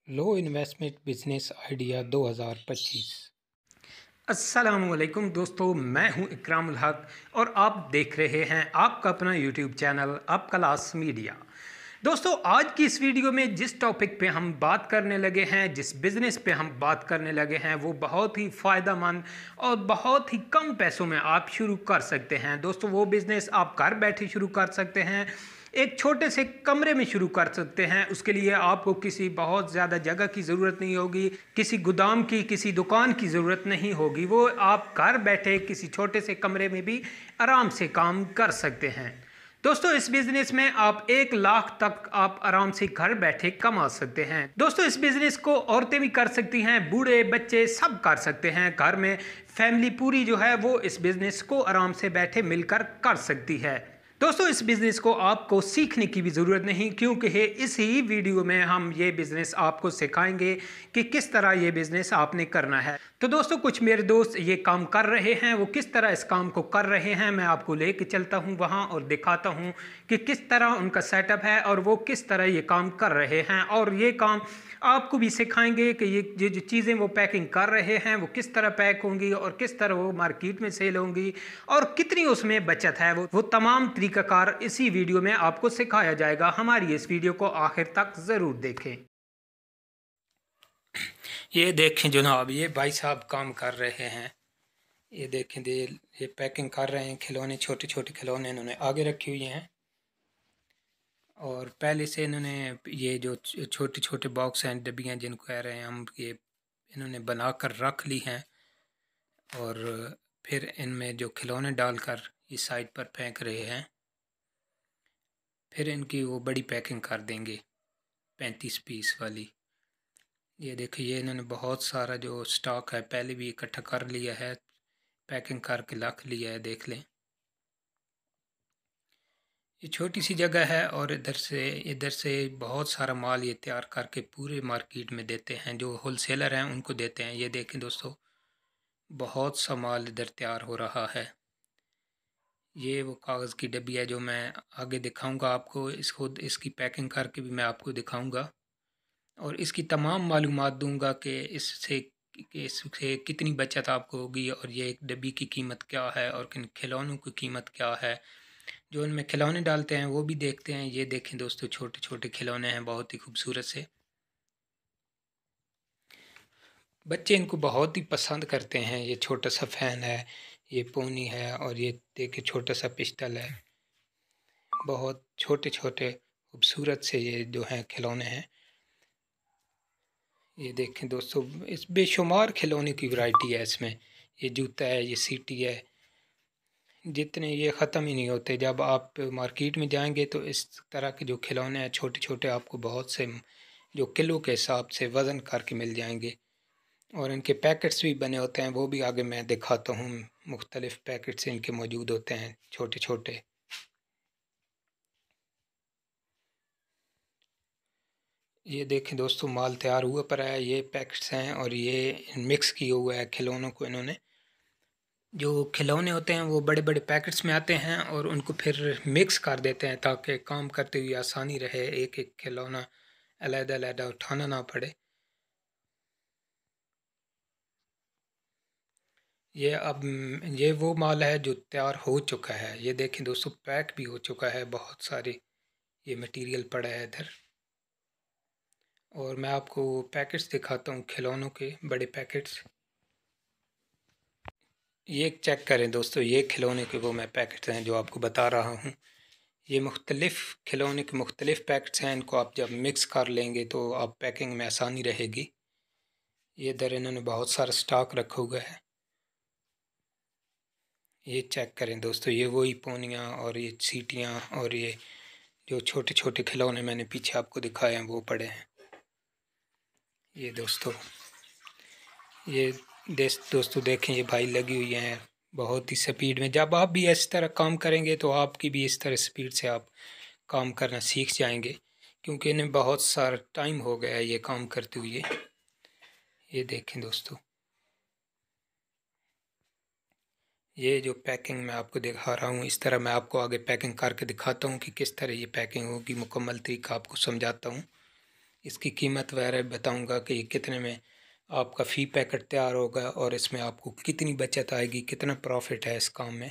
लो investment business idea 2025। अस्सलामुअलैकुम दोस्तों, मैं हूं इकरामुल हक और आप देख रहे हैं आपका अपना YouTube channel up class media. दोस्तों, आज की इस वीडियो में जिस टॉपिक पे हम बात करने लगे हैं, जिस बिज़नेस पे हम बात करने लगे हैं, वो बहुत ही फ़ायदेमंद और बहुत ही कम पैसों में आप शुरू कर सकते हैं। दोस्तों, वो बिज़नेस आप घर बैठे शुरू कर सकते हैं, एक छोटे से कमरे में शुरू कर सकते हैं। उसके लिए आपको किसी बहुत ज़्यादा जगह की ज़रूरत नहीं होगी, किसी गोदाम की, किसी दुकान की ज़रूरत नहीं होगी। वो आप घर बैठे किसी छोटे से कमरे में भी आराम से काम कर सकते हैं। दोस्तों, इस बिजनेस में आप 1 लाख तक आप आराम से घर बैठे कमा सकते हैं। दोस्तों, इस बिजनेस को औरतें भी कर सकती हैं, बूढ़े बच्चे सब कर सकते हैं। घर में फैमिली पूरी जो है वो इस बिजनेस को आराम से बैठे मिलकर कर सकती है। दोस्तों, इस बिज़नेस को आपको सीखने की भी ज़रूरत नहीं, क्योंकि इस ही वीडियो में हम ये बिज़नेस आपको सिखाएंगे कि किस तरह ये बिज़नेस आपने करना है। तो दोस्तों, कुछ मेरे दोस्त ये काम कर रहे हैं, वो किस तरह इस काम को कर रहे हैं मैं आपको लेके चलता हूँ वहाँ और दिखाता हूँ कि किस तरह उनका सेटअप है और वो किस तरह ये काम कर रहे हैं। और ये काम आपको भी सिखाएंगे कि ये जो चीज़ें वो पैकिंग कर रहे हैं वो किस तरह पैक होंगी और किस तरह वो मार्केट में सेल होंगी और कितनी उसमें बचत है। वो तमाम तरीक़ाकार इसी वीडियो में आपको सिखाया जाएगा। हमारी इस वीडियो को आखिर तक ज़रूर देखें। ये देखें जनाब, ये भाई साहब काम कर रहे हैं। ये देखें ये पैकिंग कर रहे हैं खिलौने, छोटे छोटे खिलौने इन्होंने आगे रखी हुई हैं। और पहले से इन्होंने ये जो छोटे छोटे बॉक्स हैं, डब्बियाँ जिनको कह रहे हैं हम, ये इन्होंने बना कर रख ली हैं। और फिर इनमें जो खिलौने डालकर इस साइड पर फेंक रहे हैं। फिर इनकी वो बड़ी पैकिंग कर देंगे 35 पीस वाली। ये देखिए, ये इन्होंने बहुत सारा जो स्टॉक है पहले भी इकट्ठा कर लिया है, पैकिंग करके रख लिया है। देख लें, ये छोटी सी जगह है और इधर से बहुत सारा माल ये तैयार करके पूरे मार्केट में देते हैं। जो होलसेलर हैं उनको देते हैं। ये देखें दोस्तों, बहुत सा माल इधर तैयार हो रहा है। ये वो कागज़ की डब्बी है जो मैं आगे दिखाऊंगा आपको। इसकी पैकिंग करके भी मैं आपको दिखाऊंगा और इसकी तमाम मालूमात दूंगा कि इससे कितनी बचत आपको होगी और ये एक डब्बी की कीमत क्या है और किन खिलौनों की कीमत क्या है। जो इनमें खिलौने डालते हैं वो भी देखते हैं। ये देखें दोस्तों, छोटे छोटे खिलौने हैं, बहुत ही खूबसूरत से। बच्चे इनको बहुत ही पसंद करते हैं। ये छोटा सा फैन है, ये पोनी है और ये देखिए छोटा सा पिस्टल है। बहुत छोटे छोटे खूबसूरत से ये जो हैं खिलौने हैं। ये देखें दोस्तों, इस बेशुमार खिलौने की वैरायटी है इसमें। ये जूता है, ये सीटी है, जितने ये ख़त्म ही नहीं होते। जब आप मार्केट में जाएंगे तो इस तरह के जो खिलौने हैं छोटे छोटे आपको बहुत से जो किलो के हिसाब से वज़न करके मिल जाएंगे। और इनके पैकेट्स भी बने होते हैं, वो भी आगे मैं दिखाता हूँ। मुख्तलिफ़ पैकेट्स इनके मौजूद होते हैं छोटे छोटे। ये देखें दोस्तों, माल तैयार हुआ पर है। ये पैकेट्स हैं और ये मिक्स किया हुआ है खिलौनों को इन्होंने। जो खिलौने होते हैं वो बड़े बड़े पैकेट्स में आते हैं और उनको फिर मिक्स कर देते हैं ताकि काम करते हुए आसानी रहे, एक एक खिलौना अलग-अलग उठाना ना पड़े। ये वो माल है जो तैयार हो चुका है। ये देखें दोस्तों, पैक भी हो चुका है। बहुत सारे ये मटेरियल पड़ा है इधर। और मैं आपको पैकेट्स दिखाता हूँ खिलौनों के, बड़े पैकेट्स। ये चेक करें दोस्तों, ये खिलौने के वो मैं पैकेट्स हैं जो आपको बता रहा हूँ। ये मुख्तलिफ़ खिलौने के मुख्तलिफ़ पैकेट्स हैं। इनको आप जब मिक्स कर लेंगे तो आप पैकिंग में आसानी रहेगी। ये इधर इन्होंने बहुत सारा स्टॉक रखा हुआ है। ये चेक करें दोस्तों, ये वही पोनियाँ और ये सीटियाँ और ये जो छोटे छोटे खिलौने मैंने पीछे आपको दिखाए हैं वो पड़े हैं। ये दोस्तों, ये दोस्तों देखें, ये भाई लगी हुई हैं बहुत ही स्पीड में। जब आप भी इस तरह काम करेंगे तो आपकी भी इस तरह स्पीड से आप काम करना सीख जाएंगे, क्योंकि इन्हें बहुत सारा टाइम हो गया है ये काम करते हुए। ये देखें दोस्तों, ये जो पैकिंग मैं आपको दिखा रहा हूँ, इस तरह मैं आपको आगे पैकिंग करके दिखाता हूँ कि किस तरह ये पैकिंग होगी। मुकम्मल तरीका आपको समझाता हूँ। इसकी कीमत वगैरह बताऊंगा कि कितने में आपका फ़ी पैकेट तैयार होगा और इसमें आपको कितनी बचत आएगी, कितना प्रॉफिट है इस काम में।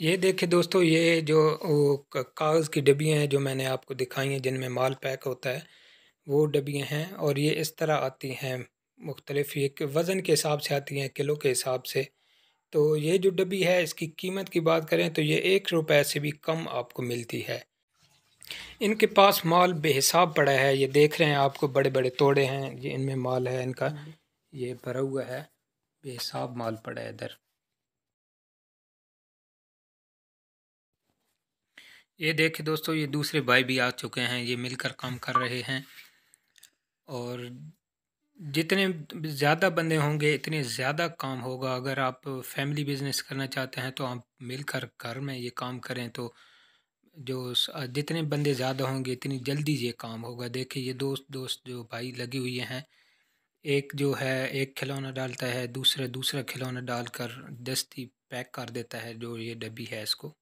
ये देखिए दोस्तों, ये जो कागज़ की डब्बियाँ हैं जो मैंने आपको दिखाई हैं जिनमें माल पैक होता है, वो डब्बियाँ हैं और ये इस तरह आती हैं मुख्तलिफ़, ये वज़न के हिसाब से आती हैं, किलो के हिसाब से। तो ये जो डब्बी है इसकी कीमत की बात करें तो ये 1 रुपए से भी कम आपको मिलती है। इनके पास माल बेहिसाब पड़ा है, ये देख रहे हैं आपको बड़े-बड़े तोड़े हैं, ये इनमें माल है इनका, ये भरा हुआ है, बेहिसाब माल पड़ा है इधर। ये देखिए दोस्तों, ये दूसरे भाई भी आ चुके हैं, ये मिलकर काम कर रहे हैं और जितने ज़्यादा बंदे होंगे इतने ज़्यादा काम होगा। अगर आप फैमिली बिजनेस करना चाहते हैं तो आप मिलकर घर में ये काम करें तो जितने बंदे ज़्यादा होंगे इतनी जल्दी ये काम होगा। देखिए ये दोस्त दोस्त जो भाई लगे हुए हैं, एक जो है एक खिलौना डालता है, दूसरा दूसरा खिलौना डालकर दस्ती पैक कर देता है जो ये डब्बी है इसको।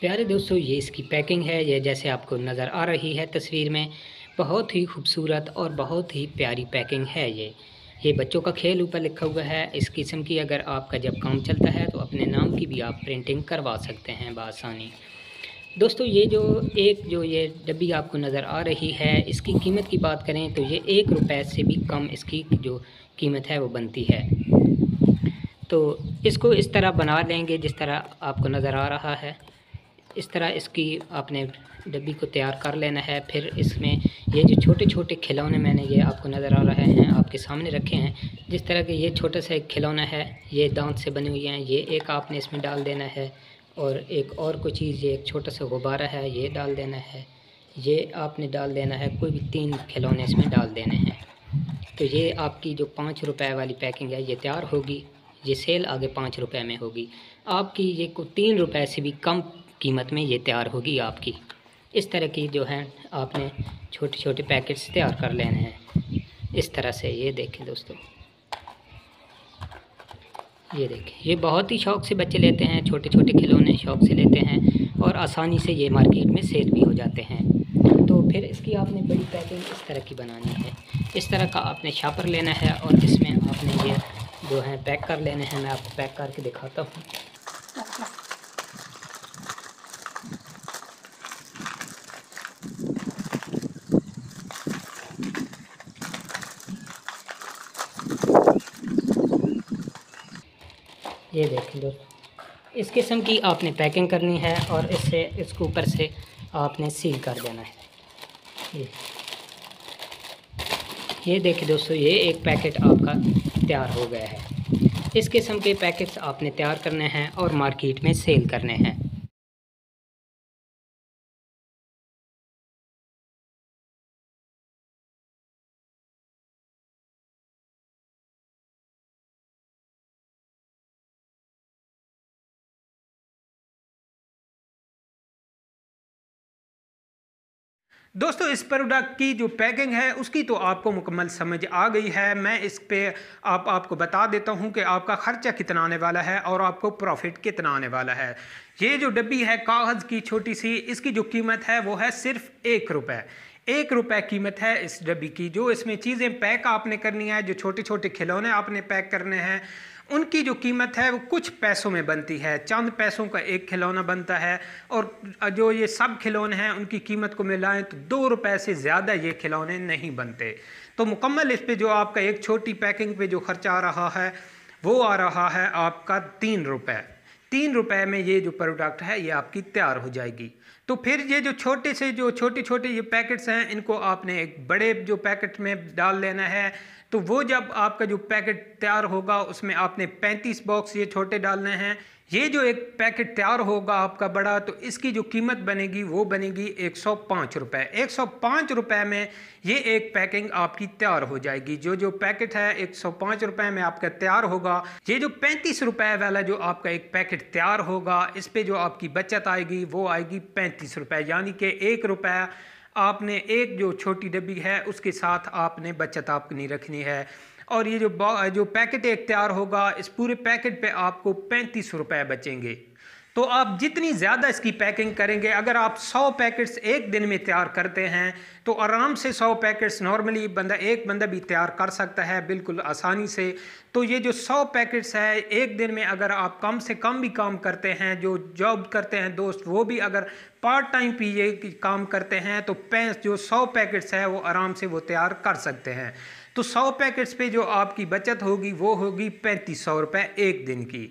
प्यारे दोस्तों, ये इसकी पैकिंग है, ये जैसे आपको नज़र आ रही है तस्वीर में, बहुत ही खूबसूरत और बहुत ही प्यारी पैकिंग है ये बच्चों का खेल ऊपर लिखा हुआ है। इस किस्म की अगर आपका जब काम चलता है तो अपने नाम की भी आप प्रिंटिंग करवा सकते हैं बआसानी। दोस्तों, ये डब्बी आपको नज़र आ रही है, इसकी कीमत की बात करें तो ये 1 रुपए से भी कम इसकी जो कीमत है वो बनती है। तो इसको इस तरह बना लेंगे जिस तरह आपको नज़र आ रहा है। इस तरह इसकी आपने डब्बी को तैयार कर लेना है। फिर इसमें ये जो छोटे छोटे खिलौने मैंने ये आपको नज़र आ रहे हैं आपके सामने रखे हैं, जिस तरह के ये छोटा सा एक खिलौना है, ये दांत से बनी हुई हैं, ये एक आपने इसमें डाल देना है। और एक और कोई चीज़, ये एक छोटा सा गुब्बारा है, ये डाल देना है। ये आपने डाल देना है, कोई भी 3 खिलौने इसमें डाल देने हैं। तो ये आपकी जो 5 रुपए वाली पैकिंग है ये तैयार होगी। ये सेल आगे 5 रुपए में होगी आपकी, ये को 3 रुपए से भी कम कीमत में ये तैयार होगी आपकी। इस तरह की जो है आपने छोटे छोटे पैकेट्स तैयार कर लेने हैं इस तरह से। ये देखें दोस्तों, ये देखें, ये बहुत ही शौक़ से बच्चे लेते हैं, छोटे छोटे खिलौने शौक़ से लेते हैं और आसानी से ये मार्केट में सेल भी हो जाते हैं। तो फिर इसकी आपने बड़ी पैकिंग इस तरह की बनानी है। इस तरह का आपने शापर लेना है और इसमें आपने ये जो है पैक कर लेने हैं। मैं आपको पैक करके दिखाता हूँ। ये देखें दोस्तों, इस किस्म की आपने पैकिंग करनी है और इसको ऊपर से आपने सील कर देना है। ये देखिए दोस्तों, ये एक पैकेट आपका तैयार हो गया है। इस किस्म के पैकेट्स आपने तैयार करने हैं और मार्केट में सेल करने हैं। दोस्तों, इस प्रोडक्ट की जो पैकिंग है उसकी तो आपको मुकम्मल समझ आ गई है। मैं इस पे आपको बता देता हूं कि आपका ख़र्चा कितना आने वाला है और आपको प्रॉफिट कितना आने वाला है। ये जो डब्बी है कागज़ की छोटी सी, इसकी जो कीमत है वो है सिर्फ 1 रुपये। 1 रुपये कीमत है इस डब्बी की। जो इसमें चीज़ें पैक आपने करनी है, जो छोटे छोटे खिलौने आपने पैक करने हैं, उनकी जो कीमत है वो कुछ पैसों में बनती है। चंद पैसों का एक खिलौना बनता है और जो ये सब खिलौने हैं उनकी कीमत को मिलाएं तो 2 रुपए से ज़्यादा ये खिलौने नहीं बनते। तो मुकम्मल इस पे जो आपका एक छोटी पैकिंग पे जो खर्चा आ रहा है वो आ रहा है आपका 3 रुपये। 3 रुपये में ये जो प्रोडक्ट है ये आपकी तैयार हो जाएगी। तो फिर ये जो छोटे छोटे ये पैकेट्स हैं इनको आपने एक बड़े जो पैकेट में डाल लेना है। तो वो जब आपका जो पैकेट तैयार होगा उसमें आपने 35 बॉक्स ये छोटे डालने हैं। ये जो एक पैकेट तैयार होगा आपका बड़ा, तो इसकी जो कीमत बनेगी वो बनेगी 105 रुपये। 105 रुपये में ये एक पैकिंग आपकी तैयार हो जाएगी। जो पैकेट है 105 रुपये में आपका तैयार होगा। ये जो 35 रुपये वाला जो आपका एक पैकेट तैयार होगा, इस पे जो आपकी बचत आएगी वो आएगी 35 रुपये, यानी कि 1 रुपया आपने एक जो छोटी डब्बी है उसके साथ आपने बचत आपकी रखनी है। और ये जो पैकेट एक तैयार होगा, इस पूरे पैकेट पे आपको 35 रुपये बचेंगे। तो आप जितनी ज़्यादा इसकी पैकिंग करेंगे, अगर आप 100 पैकेट्स एक दिन में तैयार करते हैं तो आराम से 100 पैकेट्स नॉर्मली एक बंदा भी तैयार कर सकता है बिल्कुल आसानी से। तो ये जो 100 पैकेट्स है एक दिन में, अगर आप कम से कम भी काम करते हैं, जो जॉब करते हैं दोस्त वो भी अगर पार्ट टाइम भी ये काम करते हैं, तो जो 100 पैकेट्स है वो आराम से वो तैयार कर सकते हैं। तो 100 पैकेट्स पे जो आपकी बचत होगी वो होगी 3500 रुपये एक दिन की।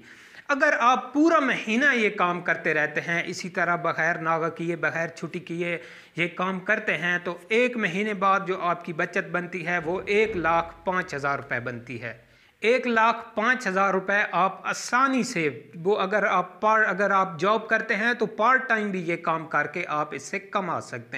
अगर आप पूरा महीना ये काम करते रहते हैं, इसी तरह बगैर नागा किए बगैर छुट्टी किए ये काम करते हैं, तो एक महीने बाद जो आपकी बचत बनती है वो 1,05,000 रुपये बनती है। 1,05,000 रुपये आप आसानी से वो अगर आप जॉब करते हैं तो पार्ट टाइम भी ये काम करके आप इससे कमा सकते हैं।